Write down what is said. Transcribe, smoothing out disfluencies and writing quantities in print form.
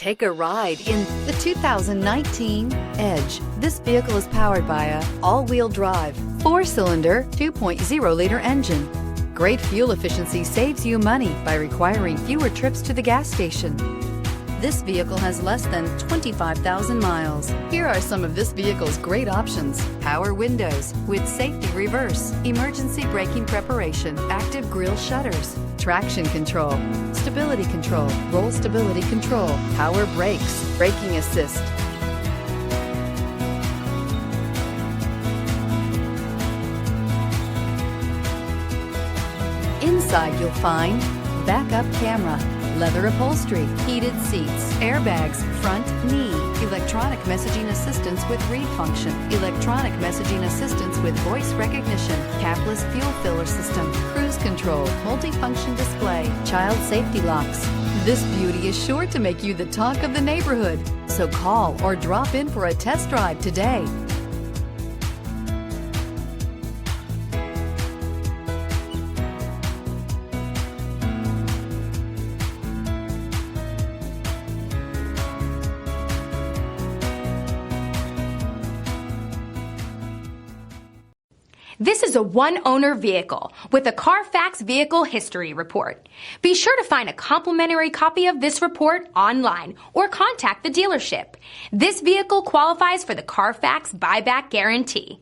Take a ride in the 2019 Edge. This vehicle is powered by a all-wheel drive, 4-cylinder, 2.0-liter engine. Great fuel efficiency saves you money by requiring fewer trips to the gas station. This vehicle has less than 25,000 miles. Here are some of this vehicle's great options: power windows with safety reverse, emergency braking preparation, active grille shutters, traction control, stability control, roll stability control, power brakes, braking assist. Inside you'll find backup camera, leather upholstery, heated seats, airbags, front knee, electronic messaging assistance with read function, electronic messaging assistance with voice recognition, capless fuel filler system, cruise control, multifunction display, child safety locks. This beauty is sure to make you the talk of the neighborhood. So call or drop in for a test drive today. This is a one-owner vehicle with a CARFAX Vehicle History Report. Be sure to find a complimentary copy of this report online or contact the dealership. This vehicle qualifies for the CARFAX Buyback Guarantee.